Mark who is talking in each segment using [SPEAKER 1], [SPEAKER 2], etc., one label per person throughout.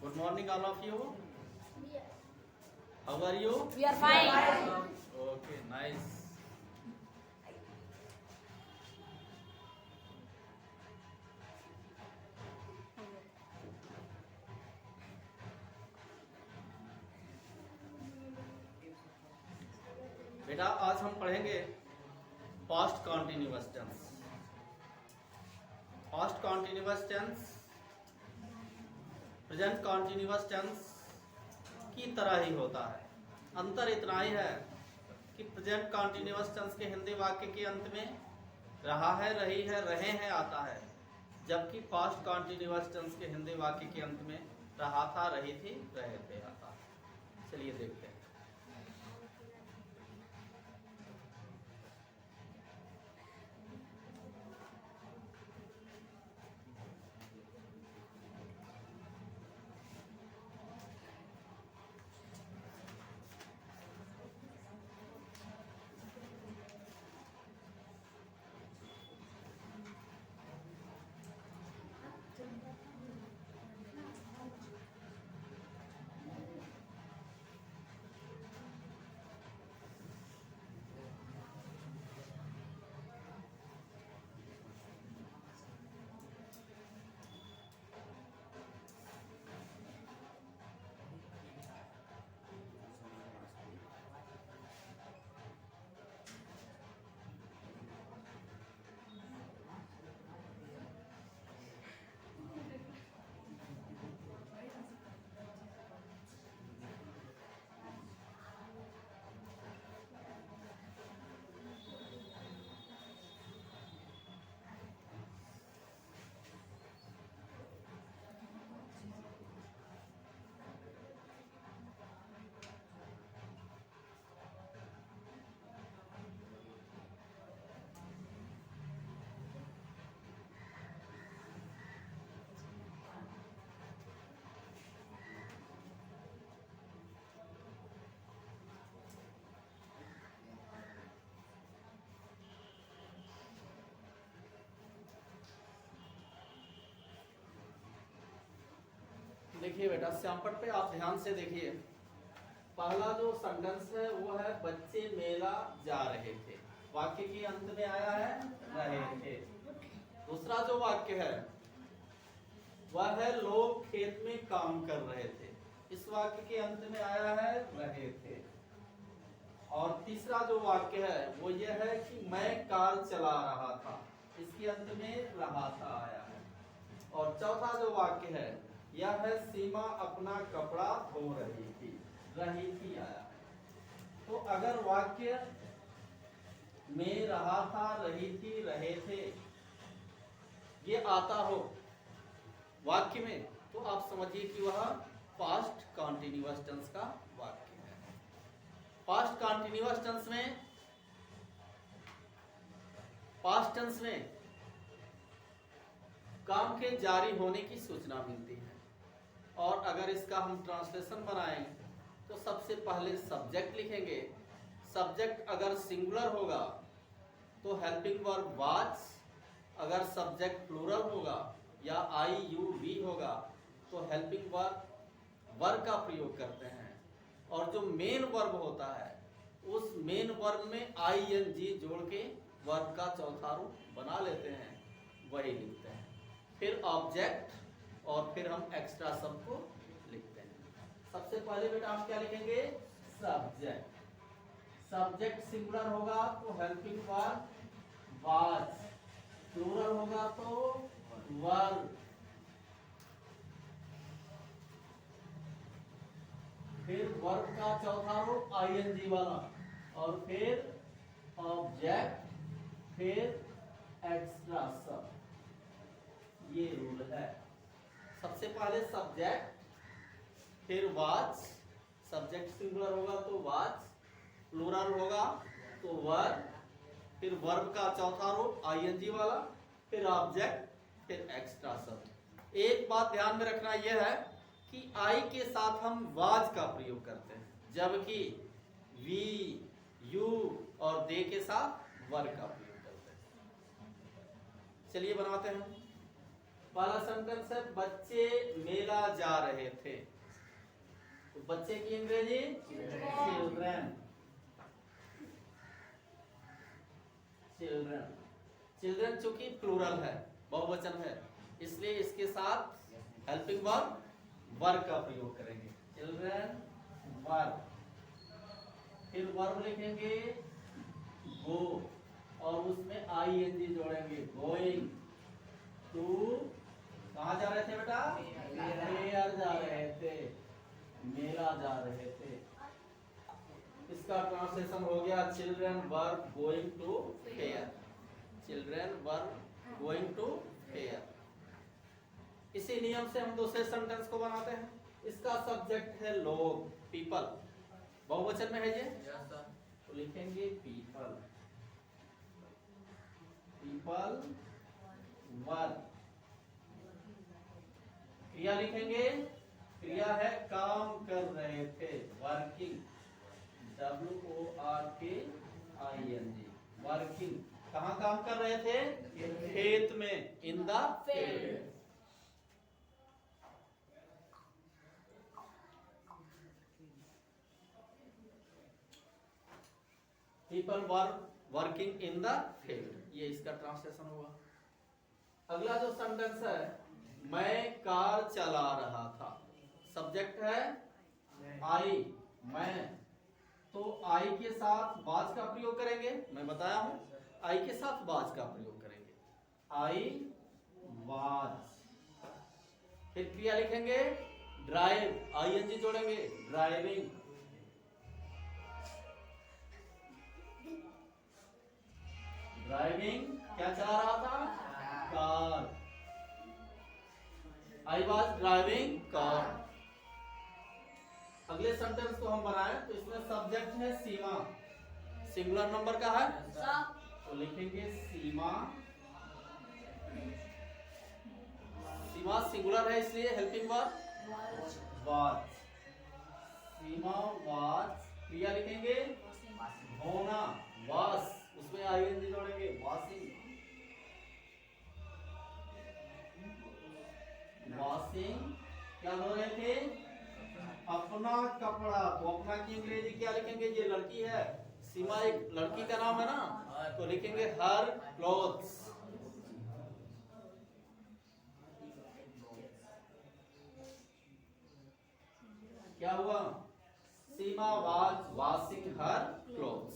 [SPEAKER 1] Good morning, all of you. How are you?
[SPEAKER 2] We are fine.
[SPEAKER 1] Okay, nice. बेटा आज हम पढ़ेंगे past continuous tense. Past continuous tense present continuous tense की तरह ही होता है। अंतर इतना ही है कि प्रेजेंट कॉन्टिन्यूअस टेंस के हिंदी वाक्य के अंत में रहा है, रही है, रहे हैं आता है, जबकि पास्ट कॉन्टिन्यूअस टेंस के हिंदी वाक्य के अंत में रहा था, रही थी, रहे थे आता है। चलिए देखते हैं। देखिए बेटा श्यामपट पे आप ध्यान से देखिए। पहला जो सेंटेंस है वो है बच्चे मेला जा रहे थे, वाक्य के अंत में आया है रहे थे। दूसरा जो वाक्य है वह है लोग खेत में काम कर रहे थे, इस वाक्य के अंत में आया है रहे थे। और तीसरा जो वाक्य है वो यह है कि मैं कार चला रहा था, इसके अंत में रहा था आया है। और चौथा जो वाक्य है यह है सीमा अपना कपड़ा धो रही थी आया है। तो अगर वाक्य में रहा था, रही थी, रहे थे ये आता हो वाक्य में, तो आप समझिए कि वह पास्ट कॉन्टिन्यूअस टेंस का वाक्य है। पास्ट कॉन्टिन्यूअस टेंस में पास्ट टेंस में काम के जारी होने की सूचना मिलती है। और अगर इसका हम ट्रांसलेशन बनाएं तो सबसे पहले सब्जेक्ट लिखेंगे। सब्जेक्ट अगर सिंगुलर होगा तो हेल्पिंग वर्ब वाज, अगर सब्जेक्ट प्लूरल होगा या आई यू वी होगा तो हेल्पिंग वर्ब वर का प्रयोग करते हैं। और जो मेन वर्ब होता है उस मेन वर्ब में आई एन जी जोड़ के वर्ब का चौथा रूप बना लेते हैं, वही लिखते हैं। फिर ऑब्जेक्ट और फिर हम एक्स्ट्रा सब को लिखते हैं। सबसे पहले बेटा हम क्या लिखेंगे? सब्जेक्ट। सब्जेक्ट सिंगुलर होगा तो हेल्पिंग वर्ब वाज, प्लूरल होगा तो वर। फिर वर्ब का चौथा रूप आईएनजी वाला, और फिर ऑब्जेक्ट, फिर एक्स्ट्रा सब। ये रूल है। सबसे पहले सब्जेक्ट, फिर वाज, सब्जेक्ट सिंगुलर होगा तो वाज, प्लूरल होगा तो वर, फिर वर्ब का चौथा रूप आईएनजी वाला, फिर ऑब्जेक्ट, फिर एक्स्ट्रा सब। एक बात ध्यान में रखना यह है कि आई के साथ हम वाज का प्रयोग करते हैं, जबकि वी, यू और दे के साथ वर का प्रयोग करते हैं। चलिए बनाते हैं। पहला सेंटेंस है बच्चे मेला जा रहे थे, तो बच्चे की अंग्रेजी चिल्ड्रन। चिल्ड्रन चिल्ड्रन चूंकि प्लूरल है, बहुवचन है, इसलिए इसके साथ हेल्पिंग वर्ब वर्क का प्रयोग करेंगे। चिल्ड्रन वर्क, फिर वर्ब लिखेंगे गो और उसमें आईएनजी जोड़ेंगे। गोइंग टू, कहाँ जा रहे थे बेटा? फेयर जा रहे थे, मेला जा रहे थे। इसका ट्रांसलेशन हो गया children were going to fair. Children were going to fair. इसी नियम से हम दूसरे सेंटेंस को बनाते हैं। इसका सब्जेक्ट है लोग, पीपल, बहुवचन में है ये, तो लिखेंगे पीपल। People were. क्रिया लिखेंगे, क्रिया है काम कर रहे थे, वर्किंग, WORKING, वर्किंग। कहाँ काम कर रहे थे? खेत में, इन the field. People were working in the field, ये इसका ट्रांसलेशन होगा। अगला जो सेंटेंस है, मैं कार चला रहा था, सब्जेक्ट है आई, मैं, तो आई के साथ वाज का प्रयोग करेंगे। मैं बताया हूं, आई के साथ वाज का प्रयोग करेंगे। I was. फिर क्रिया लिखेंगे ड्राइव, आईएनजी जोड़ेंगे, ड्राइविंग। ड्राइविंग, क्या चला रहा था? Car. I was driving car. अगले सेंटेंस को हम बनाएं तो इसमें सब्जेक्ट है सीमा, सिंगुलर नंबर का है, तो लिखेंगे सीमा। सीमा सिंगुलर है इसलिए हेल्पिंग वर्ब वॉच। सीमा वॉच। क्रिया लिखेंगे धोना, वॉश, उसमें आईएनजी जोड़ेंगे, वॉशिंग। वॉशिंग, क्या धो रहे थे? अपना कपड़ा। तो अपना की अंग्रेजी क्या लिखेंगे? ये लड़की है, सीमा एक लड़की का नाम है ना, तो लिखेंगे हर क्लोथ्स। क्या हुआ? सीमा वाज वॉशिंग हर क्लोथ्स।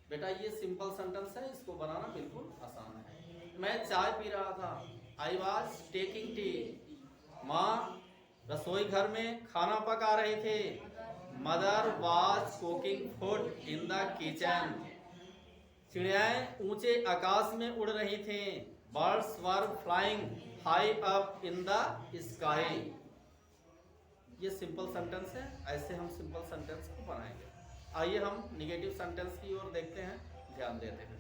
[SPEAKER 1] बेटा ये सिंपल सेंटेंस है, इसको बनाना बिल्कुल आसान है। मैं चाय पी रहा था, आई वॉज टेकिंग टी। माँ रसोई घर में खाना पका रहे थे, mother was cooking food in the kitchen. चिड़ियाएं ऊंचे आकाश में उड़ रही थी, birds were flying high up in the sky. ये सिंपल सेंटेंस है, ऐसे हम सिंपल सेंटेंस को बनाएंगे। आइए हम निगेटिव सेंटेंस की ओर देखते हैं, ध्यान देते हैं।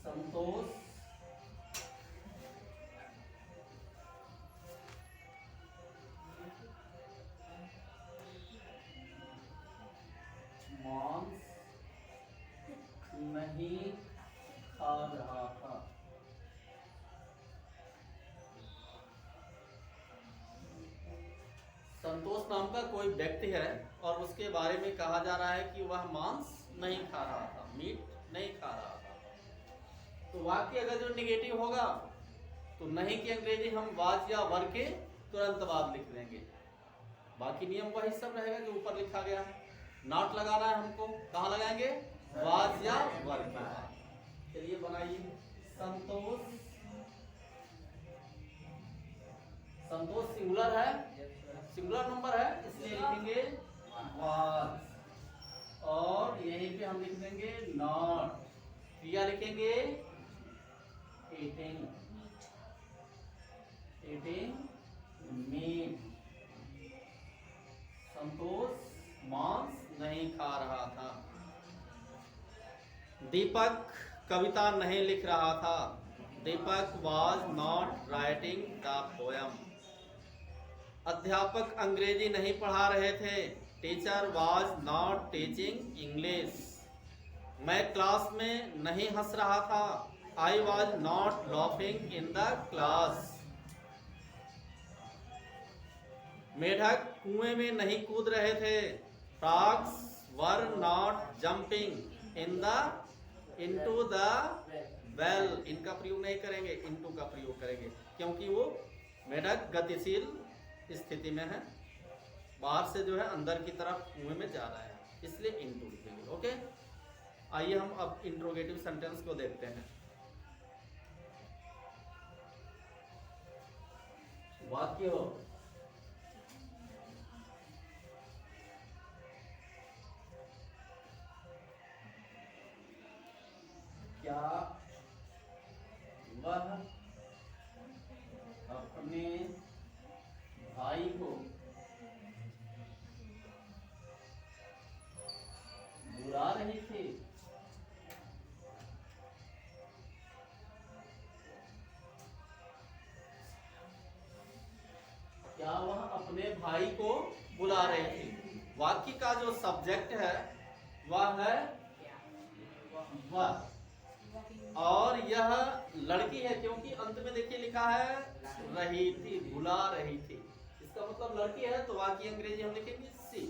[SPEAKER 1] संतोष मांस नहीं खा रहा था। संतोष नाम का कोई व्यक्ति है और उसके बारे में कहा जा रहा है कि वह मांस नहीं खा रहा था, मीट नहीं खा रहा था। तो वाक्य अगर जो निगेटिव होगा तो नहीं की अंग्रेजी हम वाज या वर के तुरंत बाद लिख देंगे। बाकी नियम वही सब रहेगा जो ऊपर लिखा गया है। नॉट लगाना है हमको, कहाँ लगाएंगे? वाज या वर के बाद। चलिए बनाइए। संतोष, संतोष सिंगुलर है, सिंगुलर नंबर है, इसलिए लिखेंगे वाज और यहीं पे हम लिख देंगे नॉट। क्रिया लिखेंगे ईटिंग, दीपक कविता नहीं लिख रहा था। Deepak was not writing the poem. अध्यापक अंग्रेजी नहीं पढ़ा रहे थे। Teacher was not teaching English. मैं क्लास में नहीं हंस रहा था। I was not laughing in the class. मेढक कुएं में नहीं कूद रहे थे। Frogs were not jumping into the well. इनका प्रयोग नहीं करेंगे, इनटू का प्रयोग करेंगे, क्योंकि वो मेढक गतिशील स्थिति में है, बाहर से जो है अंदर की तरफ कुएं में जा रहा है, इसलिए इनटू लिखेंगे। ओके, आइए हम अब इंट्रोगेटिव सेंटेंस को देखते हैं। वाक्य हो क्या वह अपने भाई को बुला रही थी? क्या वह अपने भाई को बुला रही थी? वाक्य का जो सब्जेक्ट है वह है वह, और यह लड़की है, क्योंकि अंत में देखिए लिखा है रही थी, बुला रही थी। इसका मतलब लड़की है, तो वाक्य अंग्रेजी हम लिखेंगे सी।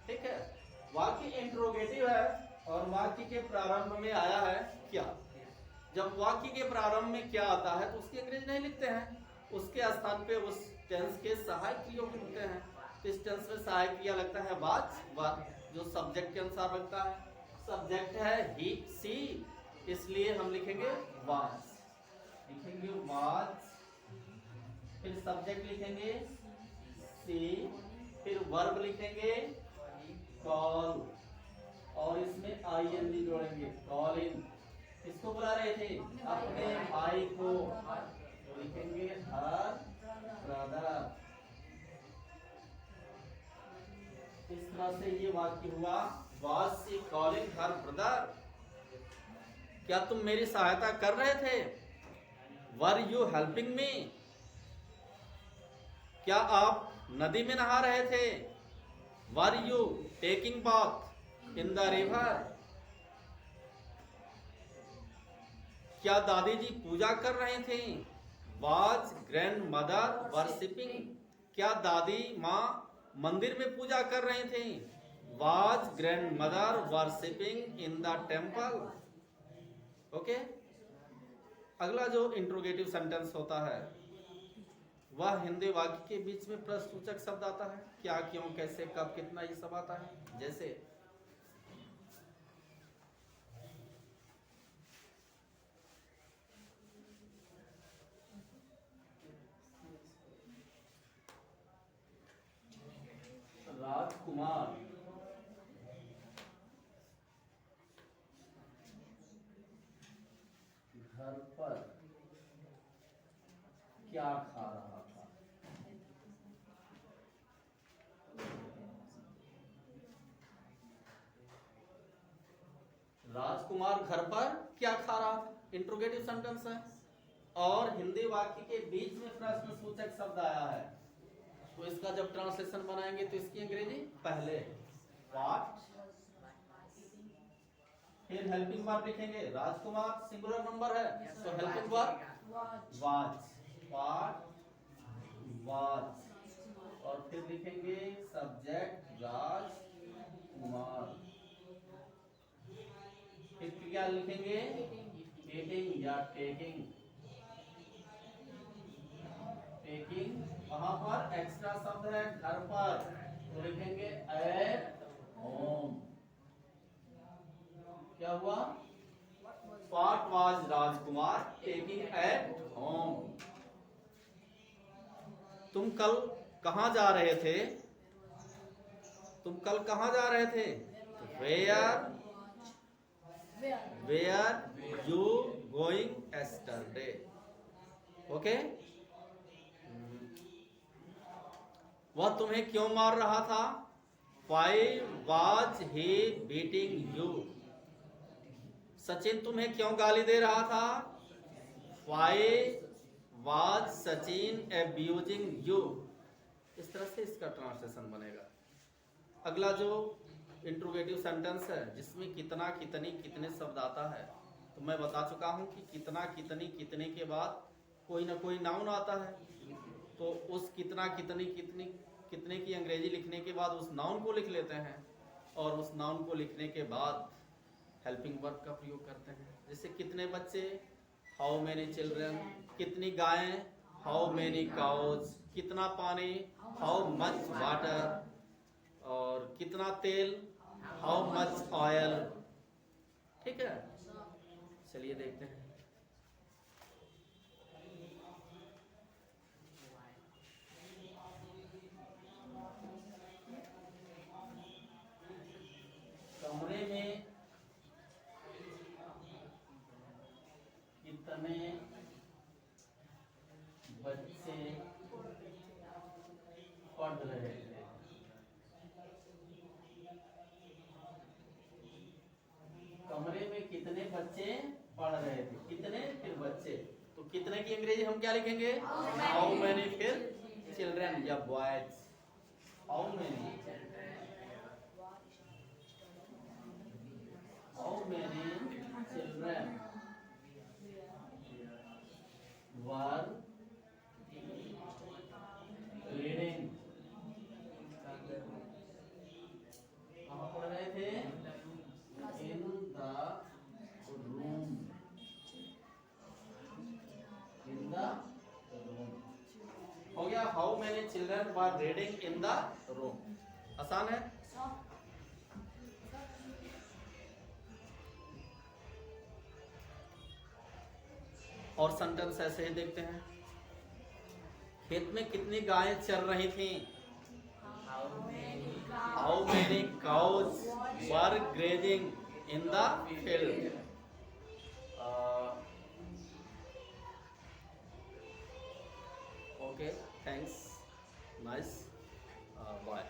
[SPEAKER 1] ठीक है, वाक्य इंट्रोगेटिव है और वाक्य के प्रारंभ में आया है क्या। जब वाक्य के प्रारंभ में क्या आता है तो उसकी अंग्रेजी नहीं लिखते हैं, उसके स्थान पे उस टेंस के सहायक क्रिया लिखते हैं। तो इस टेंस में सहायक क्रिया लगता है वाज, वर, जो सब्जेक्ट के अनुसार लगता है। सब्जेक्ट है ही सी, इसलिए हम लिखेंगे वाज, लिखेंगे वाज, फिर सब्जेक्ट लिखेंगे सी, फिर वर्ब लिखेंगे कॉल, और इसमें आईएनजी जोड़ेंगे, कॉल इन। किसको बुला रहे थे? अपने भाई को, तो लिखेंगे हर ब्रदर। इस तरह से ये वाक्य हुआ, was she calling her brother. क्या तुम मेरी सहायता कर रहे थे? Were you helping me? क्या आप नदी में नहा रहे थे? Were you taking bath in the river? क्या दादी जी पूजा कर रहे थे? Was grandmother worshipping? क्या दादी माँ मंदिर में पूजा कर रहे थे? Was grandmother worshipping in the temple? Okay, अगला जो इंट्रोगेटिव सेंटेंस होता है वह हिंदी वाक्य के बीच में प्रश्नसूचक शब्द आता है। क्या, क्यों, कैसे, कब, कितना, ये सब आता है। जैसे राजकुमार घर पर क्या खा रहा था? राजकुमार घर पर क्या खा रहा था, इंट्रोगेटिव सेंटेंस है, और हिंदी वाक्य के बीच में प्रश्नसूचक शब्द आया है। तो इसका जब ट्रांसलेशन बनाएंगे तो इसकी अंग्रेजी पहले व्हाट, फिर हेल्पिंग वर्ब लिखेंगे। राजकुमार सिंगुलर नंबर है, तो helping verb was, what was, और फिर लिखेंगे सब्जेक्ट राजकुमार, फिर क्या लिखेंगे? टेकिंग या टेकिंग। टेकिंग, वहां पर एक्स्ट्रा शब्द है घर पर, तो लिखेंगे एट होम। क्या हुआ? What was Rajkumar taking at home? तुम कल कहां जा रहे थे? तुम कल कहां जा रहे थे? Where you going yesterday? Okay, वह तुम्हें क्यों मार रहा था? Why was he beating you? Sachin तुम्हें क्यों गाली दे रहा था? Why was Sachin abusing you? इस तरह से इसका ट्रांसलेशन बनेगा। अगला जो इंट्रोगेटिव सेंटेंस है जिसमें कितना, कितनी, कितने शब्द आता है, तो मैं बता चुका हूं कि कितना, कितनी, कितने के बाद कोई ना कोई नाउन आता है, तो उस कितना, कितनी, कितनी, कितने की अंग्रेजी लिखने के बाद उस नाउन को लिख लेते हैं, और उस नाउन को लिखने के बाद हेल्पिंग वर्ब का प्रयोग करते हैं। जैसे कितने बच्चे, हाउ मेनी चिल्ड्रन, कितनी गायें, हाउ मेनी काउज, कितना पानी, हाउ मच वाटर, और कितना तेल, हाउ मच ऑयल। ठीक है, चलिए देखते हैं। कमरे में कितने बच्चे पढ़ रहे थे? कमरे में कितने बच्चे पढ़ रहे थे? कितने फिर बच्चे, तो कितने की अंग्रेजी हम क्या लिखेंगे? हाउ मेनी फिर चिल्ड्रन या boys. How many, how many children were reading, कहाँ पढ़ रहे थे? In the room, in the room. हो गया, how many children were reading in the room. आसान है। और सेंटेंस ऐसे ही देखते हैं। खेत में कितनी गायें चर रही थीं? How many cows were grazing in the field. Okay, thanks, nice, bye.